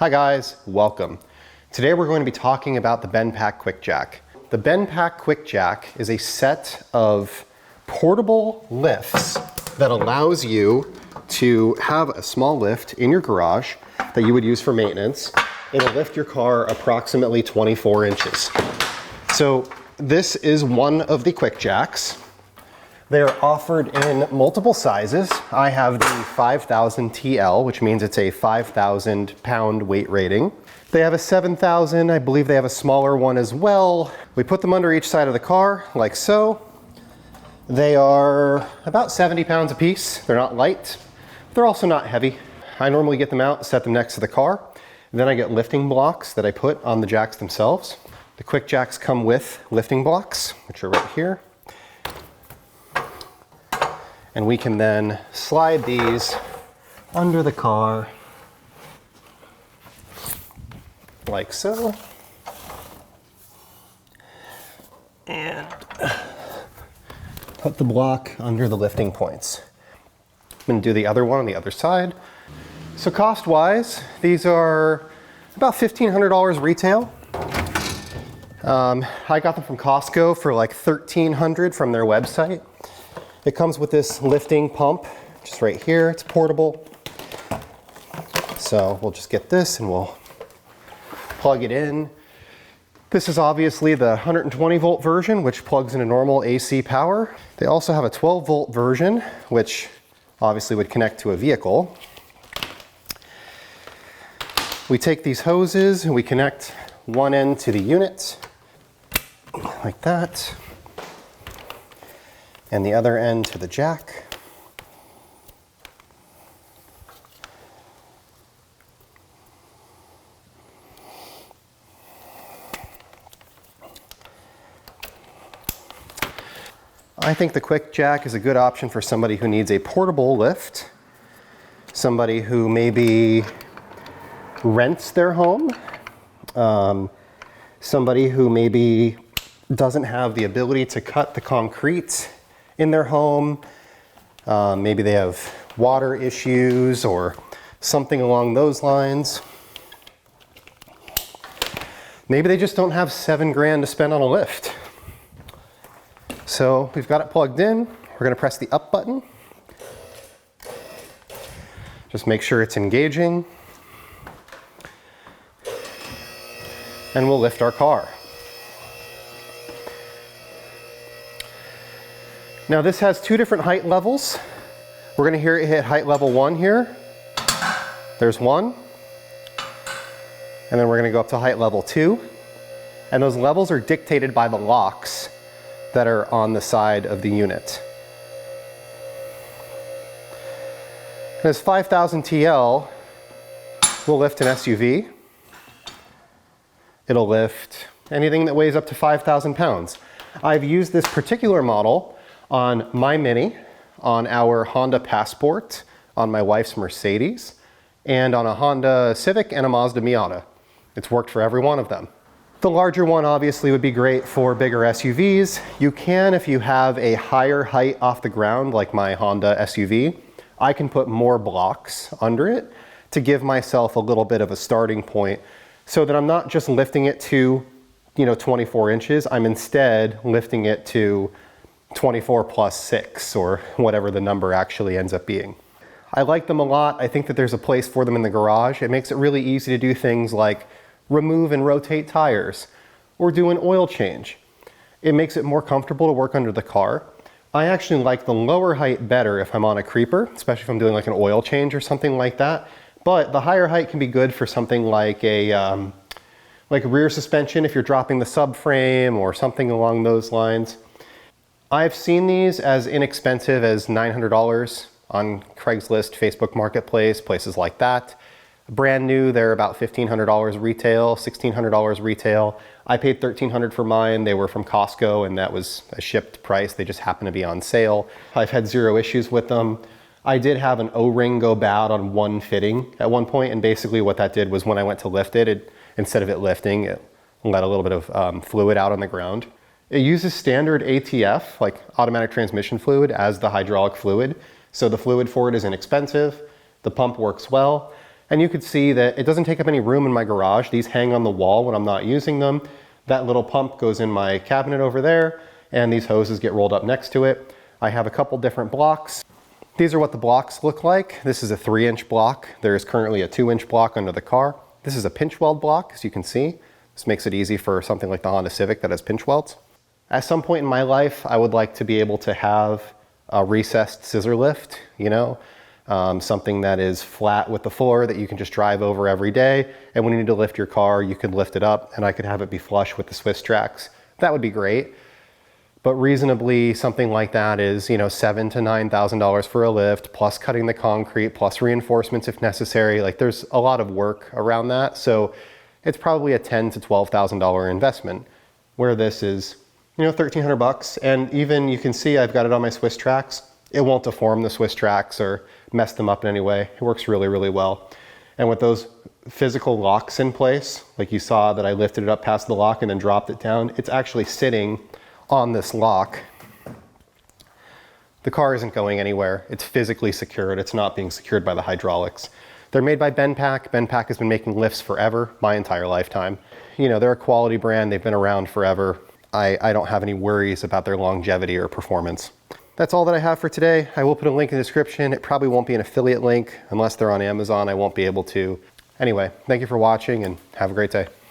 Hi guys, welcome. Today we're going to be talking about the bendpack quick jack. The bendpack quick jack is a set of portable lifts that allows you to have a small lift in your garage that you would use for maintenance. It'll lift your car approximately 24 inches. So this is one of the quick jacks. They're offered in multiple sizes. I have the 5000 TL, which means it's a 5,000 pound weight rating. They have a 7,000, I believe they have a smaller one as well. We put them under each side of the car, like so. They are about 70 pounds a piece. They're not light. They're also not heavy. I normally get them out, set them next to the car. Then I get lifting blocks that I put on the jacks themselves. The quick jacks come with lifting blocks, which are right here. And we can then slide these under the car like so. And put the block under the lifting points. I'm gonna do the other one on the other side. So cost-wise, these are about $1,500 retail. I got them from Costco for like $1,300 from their website. It comes with this lifting pump, just right here. It's portable. So we'll just get this and we'll plug it in. This is obviously the 120 volt version, which plugs into normal AC power. They also have a 12 volt version, which obviously would connect to a vehicle. We take these hoses and we connect one end to the unit, like that, and the other end to the jack. I think the quick jack is a good option for somebody who needs a portable lift, somebody who maybe rents their home, somebody who maybe doesn't have the ability to cut the concrete in their home. Maybe they have water issues or something along those lines. Maybe they just don't have $7 grand to spend on a lift. So we've got it plugged in. We're gonna press the up button. Just make sure it's engaging. And we'll lift our car. Now this has two different height levels. We're gonna hear it hit height level 1 here. There's 1. And then we're gonna go up to height level 2. And those levels are dictated by the locks that are on the side of the unit. This 5000 TL will lift an SUV. It'll lift anything that weighs up to 5,000 pounds. I've used this particular model on my Mini, on our Honda Passport, on my wife's Mercedes, and on a Honda Civic and a Mazda Miata. It's worked for every one of them. The larger one obviously would be great for bigger SUVs. You can, if you have a higher height off the ground, like my Honda SUV, I can put more blocks under it to give myself a little bit of a starting point so that I'm not just lifting it to, 24 inches. I'm instead lifting it to 24 plus 6 or whatever the number actually ends up being. I like them a lot. I think that there's a place for them in the garage. It makes it really easy to do things like remove and rotate tires or do an oil change. It makes it more comfortable to work under the car. I actually like the lower height better if I'm on a creeper, especially if I'm doing like an oil change or something like that. But the higher height can be good for something like a rear suspension if you're dropping the subframe or something along those lines. I've seen these as inexpensive as $900 on Craigslist, Facebook Marketplace, places like that. Brand new, they're about $1,500 retail, $1,600 retail. I paid $1,300 for mine. They were from Costco and that was a shipped price. They just happened to be on sale. I've had zero issues with them. I did have an O-ring go bad on one fitting at one point, and basically what that did was when I went to lift it, instead of it lifting, it let a little bit of fluid out on the ground. It uses standard ATF, like automatic transmission fluid, as the hydraulic fluid. So the fluid for it is inexpensive, the pump works well, And you could see that it doesn't take up any room in my garage. These hang on the wall when I'm not using them. That little pump goes in my cabinet over there, and these hoses get rolled up next to it. I have a couple different blocks. These are what the blocks look like. This is a 3-inch block. There is currently a 2-inch block under the car. This is a pinch weld block, as you can see. This makes it easy for something like the Honda Civic that has pinch welds. At some point in my life, I would like to be able to have a recessed scissor lift, you know, something that is flat with the floor that you can just drive over every day. And when you need to lift your car, you can lift it up, and I could have it be flush with the Swiss tracks. That would be great. But reasonably, something like that is, you know, $7,000 to $9,000 for a lift, plus cutting the concrete, plus reinforcements if necessary. Like, there's a lot of work around that. So it's probably a $10,000 to $12,000 investment, where this is, you know, 1,300 bucks. And even you can see I've got it on my Swiss tracks. It won't deform the Swiss tracks or mess them up in any way. It works really, really well. And with those physical locks in place, like you saw that I lifted it up past the lock and then dropped it down, it's actually sitting on this lock. The car isn't going anywhere. It's physically secured. It's not being secured by the hydraulics. They're made by bendpack. Bendpack has been making lifts forever, my entire lifetime. You know, they're a quality brand. They've been around forever. I don't have any worries about their longevity or performance. That's all that I have for today. I will put a link in the description. It probably won't be an affiliate link unless they're on Amazon. I won't be able to. Anyway, thank you for watching and have a great day.